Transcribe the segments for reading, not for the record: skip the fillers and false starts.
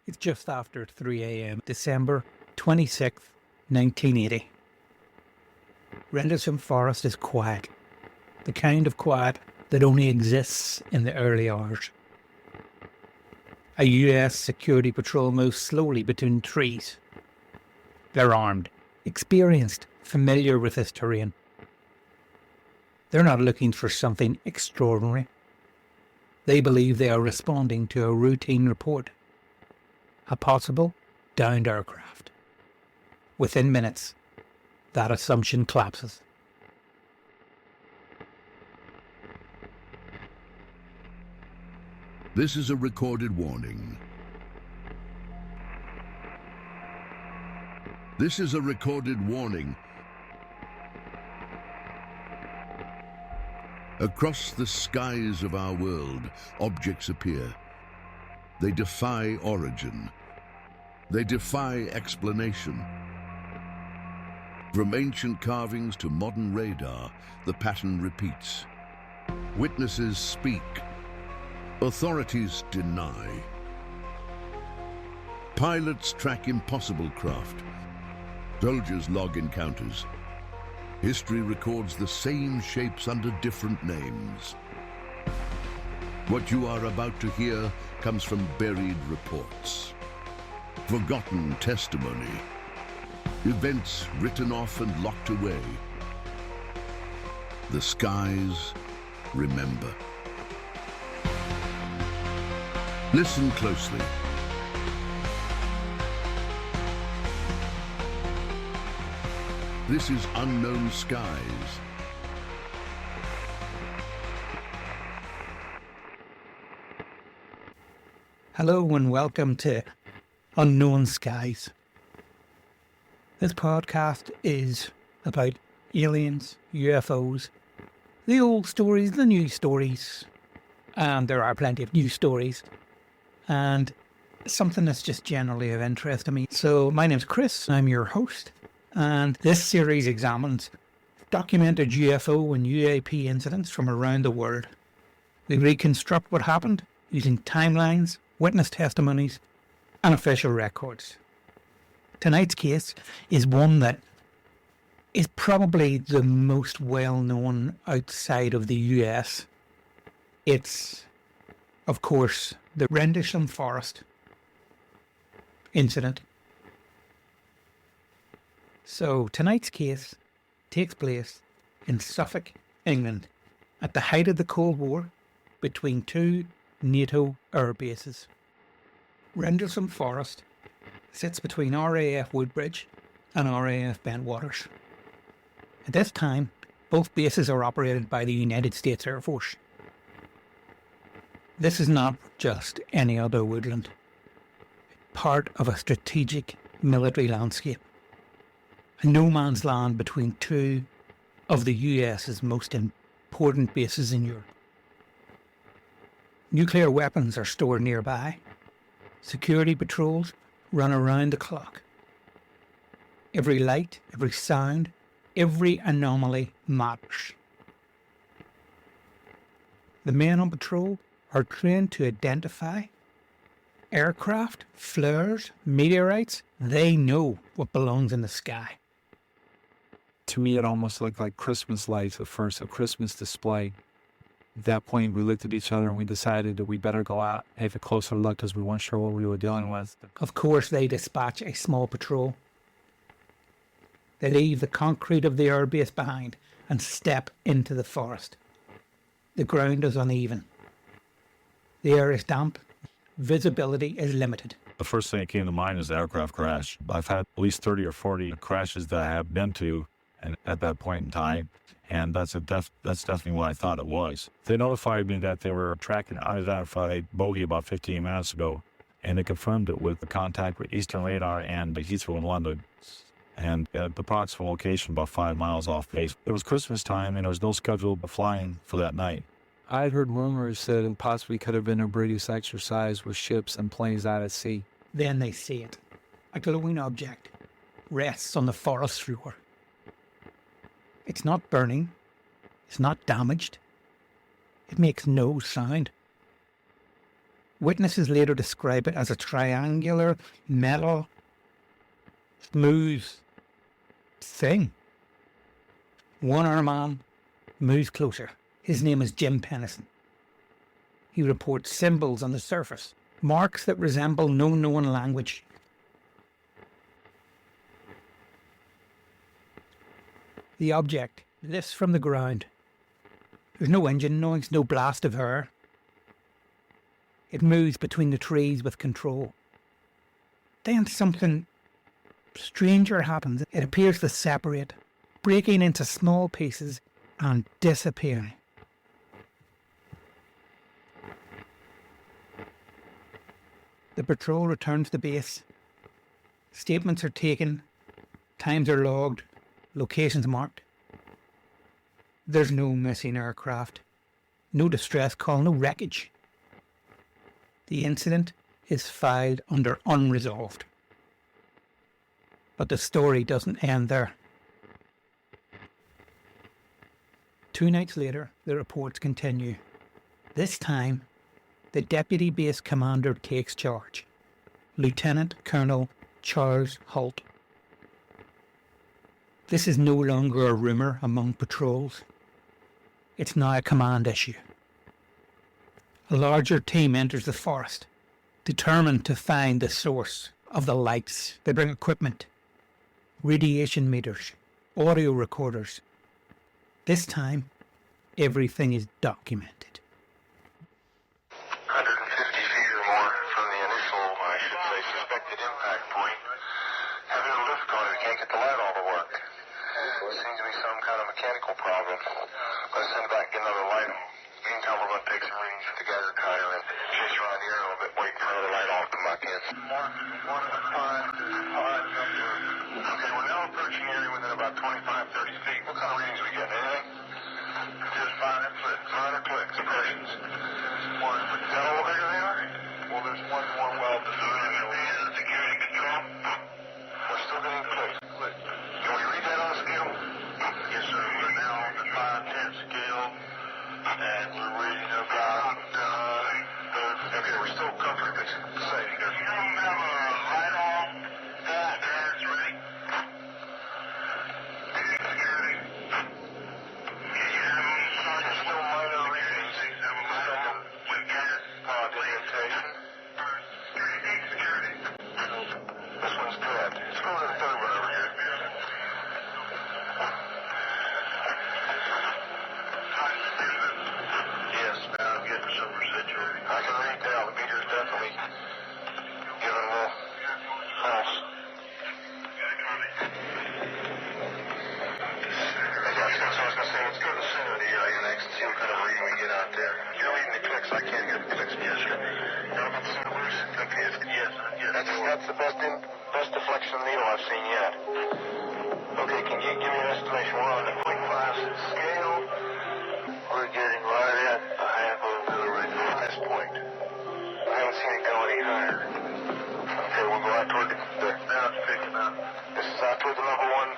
It's just after 3 a.m. December 26th, 1980. Rendlesham Forest is quiet. The kind of quiet that only exists in the early hours. A US security patrol moves slowly between trees. They're armed, experienced, familiar with this terrain. They're not looking for something extraordinary. They believe they are responding to a routine report. A possible downed aircraft. Within minutes, that assumption collapses. This is a recorded warning. This is a recorded warning. Across the skies of our world, objects appear. They defy origin. They defy explanation. From ancient carvings to modern radar, the pattern repeats. Witnesses speak. Authorities deny. Pilots track impossible craft. Soldiers log encounters. History records the same shapes under different names. What you are about to hear comes from buried reports, forgotten testimony, events written off and locked away. The skies remember. Listen closely. This is Unknown Skies. Hello and welcome to Unknown Skies. This podcast is about aliens, UFOs, the old stories, the new stories, and there are plenty of new stories, and something that's just generally of interest to me. So my name's Chris, I'm your host, and this series examines documented UFO and UAP incidents from around the world. We reconstruct what happened using timelines, witness testimonies, and official records. Tonight's case is one that is probably the most well known outside of the US. It's, of course, the Rendlesham Forest incident. So tonight's case takes place in Suffolk, England, at the height of the Cold War between two NATO air bases. Rendlesham Forest sits between RAF Woodbridge and RAF Bentwaters. At this time, both bases are operated by the United States Air Force. This is not just any other woodland, part of a strategic military landscape, a no man's land between two of the US's most important bases in Europe. Nuclear weapons are stored nearby. Security patrols run around the clock. Every light, every sound, every anomaly matters. The men on patrol are trained to identify aircraft, flares, meteorites. They know what belongs in the sky. To me, it almost looked like Christmas lights at first, a Christmas display. At that point, we looked at each other and we decided that we better go out and have a closer look because we weren't sure what we were dealing with. Of course, they dispatch a small patrol. They leave the concrete of the airbase behind and step into the forest. The ground is uneven. The air is damp. Visibility is limited. The first thing that came to mind is the aircraft crash. I've had at least 30 or 40 crashes that I have been to and at that point in time, and that's definitely what I thought it was. They notified me that they were tracking an unidentified bogey about 15 minutes ago, and they confirmed it with the contact with Eastern Radar and the Heathrow in London, and at the approximate location about 5 miles off base. It was Christmas time, and there was no scheduled flying for that night. I had heard rumors that it possibly could have been a British exercise with ships and planes out at sea. Then they see it. A glowing object rests on the forest floor. It's not burning. It's not damaged. It makes no sound. Witnesses later describe it as a triangular, metal, smooth thing. One arm man moves closer. His name is Jim Penniston. He reports symbols on the surface, marks that resemble no known language. The object lifts from the ground. There's no engine noise, no blast of air. It moves between the trees with control. Then something stranger happens. It appears to separate, breaking into small pieces and disappearing. The patrol returns to base. Statements are taken, times are logged, locations marked. There's no missing aircraft, no distress call, no wreckage. The incident is filed under unresolved. But the story doesn't end there. 2 nights later, the reports continue. This time, the deputy base commander takes charge. Lieutenant Colonel Charles Halt. This is no longer a rumour among patrols. It's now a command issue. A larger team enters the forest, determined to find the source of the lights. They bring equipment, radiation meters, audio recorders. This time, everything is documented. 150 feet or more from the initial, I should say, suspected impact point. Having a lift on it, can't get the light all to work. Seems to be some kind of mechanical problem. Let's send back, get another light on. Meantime, we're going to take some readings with the geyser cutter and chase around the air a little bit, wait for another light off to come back in. Okay, we're now approaching area within about 25-30 feet. What kind of readings we get? Anything? Just minor clicks, impressions. One. Is that all the bigger they are? Well, there's one more well to do. Security control. We're still getting clicks. Can we read that on the scale? Yes, sir. We're now on the 5-10 scale. And we're reading about, okay, we're still comfortably safe. You don't have a light on? It's ready. Security. There's still minor readings. With gas, orientation. Security. This one's good. Let's go to the third one over here. Yes, I'm getting some residual. I can read that. The meter's definitely giving a little false. That's what I was going to say. Let's go to the center of the area next and see what kind of reading we get out there. You're reading the clicks. I can't get the clicks. Yes, sir. You're about the center loose? Okay, yes. That's the best deflection needle I've seen yet. Okay, can you give me an estimation? We're on the 0.5 scale. We're getting right at a half of the highest point. I haven't seen it go any higher. Okay, we'll go out toward the... Now it's picking up. This is out toward the number 1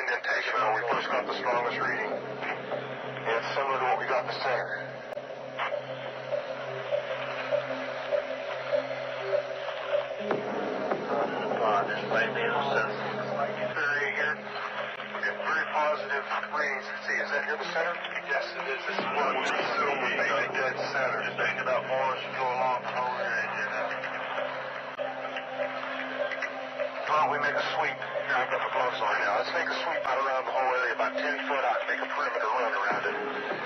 indentation where we first got the strongest reading. And it's similar to what we got in the center. This might be the center. Area here. We're getting very positive readings. See, is that here the center? Yes, it is. This is what we're assuming the dead center. Just think about more as you go along the whole area. Why don't we make a sweep? Here, I've got my gloves on now. Let's make a sweep out around the whole area, about 10 foot out, make a perimeter run around it.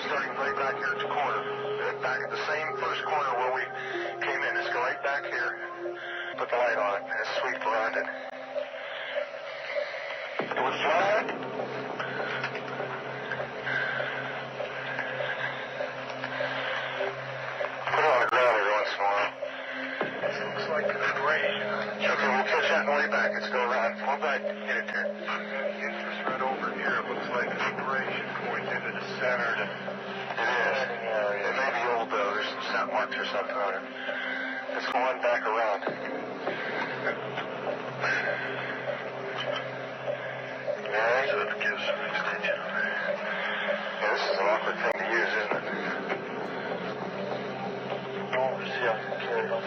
Starting right back here at the corner. Back at the same first corner where we came in. Let's go right back here, put the light on it, and sweep around it. Do we flag? Put it on the ground every once in a while. It looks like an abrasion. Okay, we'll catch that on the way back. Let's go around. Fall back. Get it there. It's just right over here. It looks like an abrasion points into the center. It is. It may be old, though. There's some sap marks or something on it. Let's go on back around. Alright. So it gives some extension on there. Yeah, this is an awkward thing to use, isn't it? Oh, see, I can carry it on.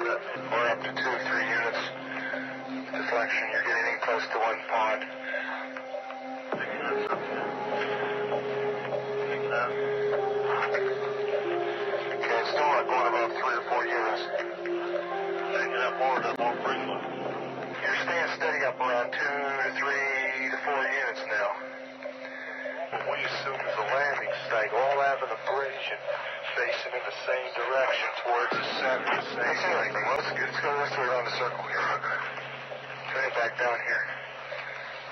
Or up to 2 or 3 units deflection. You're getting in close to one pod. Okay, it's still not going above 3 or 4 units. Taking up more frequent. You're staying steady up around 2 to 3 to 4 units now. Well, we assume there's a landing site, all having a bridge and facing in the same direction towards the center. Let's go this way around the circle here. Turn it back down here.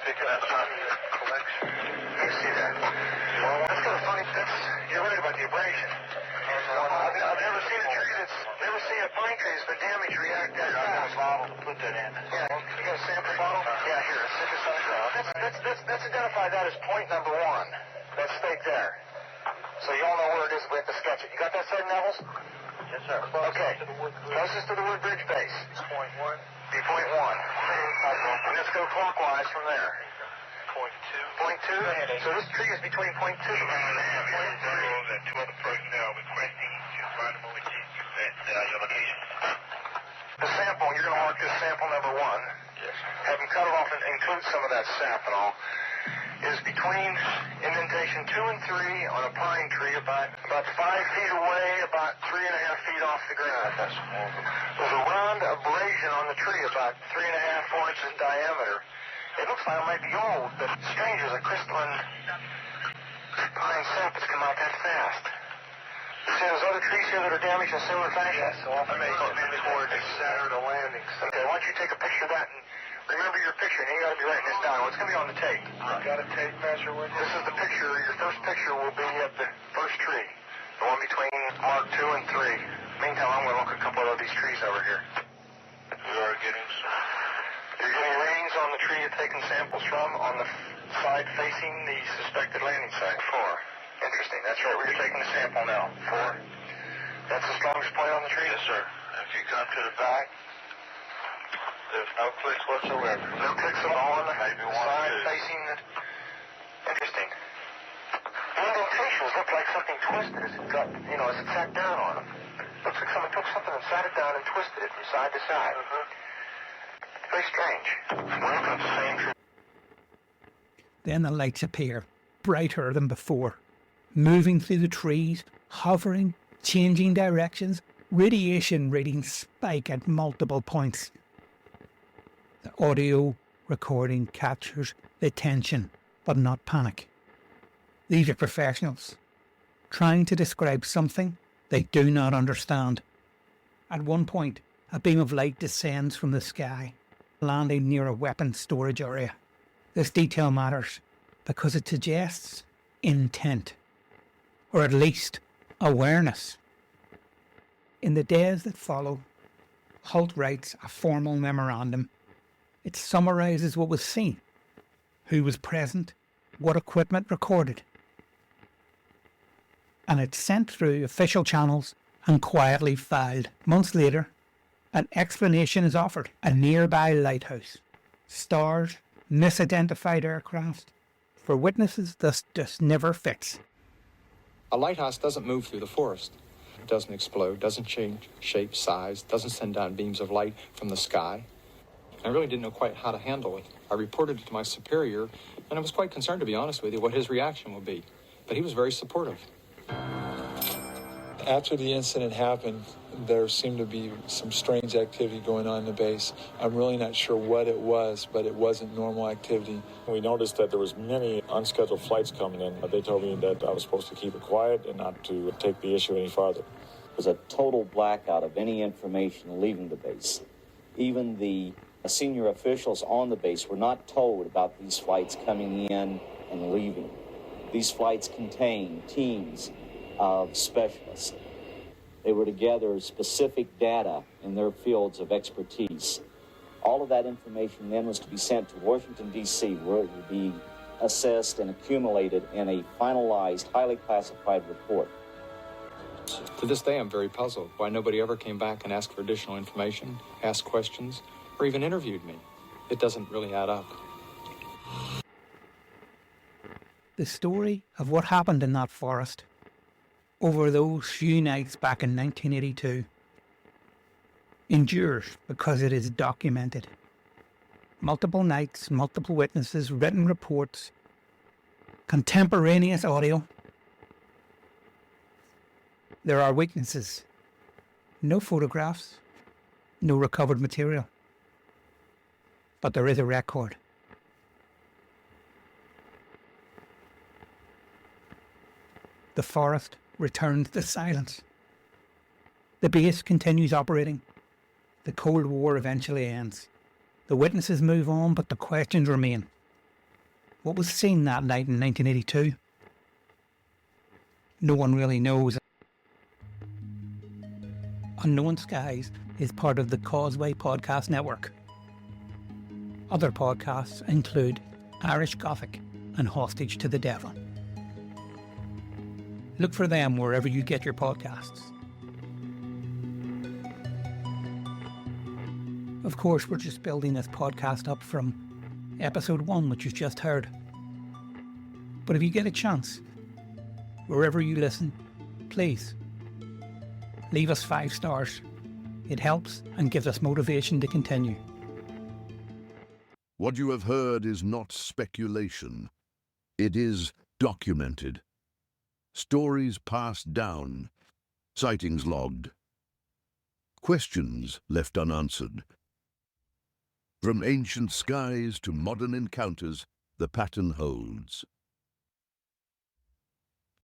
Picking up on the collection. You see that? Well, that's kind of funny. You're right about the abrasion. I've never seen a tree never seen a pine tree that's been damaged react that fast. I got a bottle to put that in. Yeah, you got a sample bottle? Yeah, here, stick this on the Let's identify that as point number 1. That stake there. So you all know where it is. We have to sketch it. You got that, Sergeant Nevels? Yes, sir. Okay. Closest to the Woodbridge base. Point 1. Be point 1. And let's go clockwise from there. Point 2. Point 2? So this tree is between point 2 and point 3. And 2 other personnel requesting to find a moment at your location. The sample, you're going to mark this sample number 1. Yes. Have them cut it off and include some of that sap and all. Is between indentation 2 and 3 on a pine tree about 5 feet away, about 3.5 feet off the ground. There's a round abrasion on the tree about 3.5, 4 inches in diameter. It looks like it might be old, but strange as a crystalline pine sap that's come out that fast. You see those other trees here that are damaged in similar fashion? Yes, so I may go toward the center of the landing. Okay, why don't you take a picture of that and remember your picture, and you got to be writing this down. It's going to be on the tape. Right. Got a tape measure with you? This is the picture. Your first picture will be at the first tree, the one between mark 2 and 3. Meantime, I'm going to look at a couple of these trees over here. You are getting some. You're getting readings on the tree you're taking samples from on the side facing the suspected landing site. 4. Interesting. That's right. Where you're taking the sample now. 4. That's the strongest point on the tree? Yes, sir. If you come to the back, there's no clicks whatsoever. No clicks at all on the side facing the... Interesting. The indentations look like something twisted as it got, as it sat down on them. Looks like someone took something and sat it down and twisted it from side to side. Very strange. We're looking at the same tree. Then the lights appear, brighter than before, moving through the trees, hovering, changing directions. Radiation readings spike at multiple points. The audio recording captures the tension, but not panic. These are professionals, trying to describe something they do not understand. At one point, a beam of light descends from the sky, landing near a weapons storage area. This detail matters because it suggests intent, or at least awareness. In the days that follow, Halt writes a formal memorandum. It summarises what was seen, who was present, what equipment recorded. And it's sent through official channels and quietly filed. Months later, an explanation is offered. A nearby lighthouse, stars, misidentified aircraft. For witnesses, this just never fits. A lighthouse doesn't move through the forest. It doesn't explode, doesn't change shape, size, doesn't send down beams of light from the sky. I really didn't know quite how to handle it. I reported it to my superior, and I was quite concerned, to be honest with you, what his reaction would be. But he was very supportive. After the incident happened, there seemed to be some strange activity going on in the base. I'm really not sure what it was, but it wasn't normal activity. We noticed that there was many unscheduled flights coming in. They told me that I was supposed to keep it quiet and not to take the issue any farther. It was a total blackout of any information leaving the base. Even the senior officials on the base were not told about these flights coming in and leaving. These flights contained teams of specialists. They were to gather specific data in their fields of expertise. All of that information then was to be sent to Washington, D.C., where it would be assessed and accumulated in a finalized, highly classified report. To this day, I'm very puzzled why nobody ever came back and asked for additional information, asked questions, or even interviewed me. It doesn't really add up. The story of what happened in that forest over those few nights back in 1982 endures because it is documented. Multiple nights, multiple witnesses, written reports, contemporaneous audio. There are weaknesses. No photographs, no recovered material. But there is a record. The forest returns to silence. The base continues operating. The Cold War eventually ends. The witnesses move on, but the questions remain. What was seen that night in 1982? No one really knows. Unknown Skies is part of the Causeway podcast network. Other podcasts include Irish Gothic and Hostage to the Devil. Look for them wherever you get your podcasts. Of course, we're just building this podcast up from episode 1, which you've just heard. But if you get a chance, wherever you listen, please leave us 5 stars. It helps and gives us motivation to continue. What you have heard is not speculation. It is documented. Stories passed down. Sightings logged. Questions left unanswered. From ancient skies to modern encounters, the pattern holds.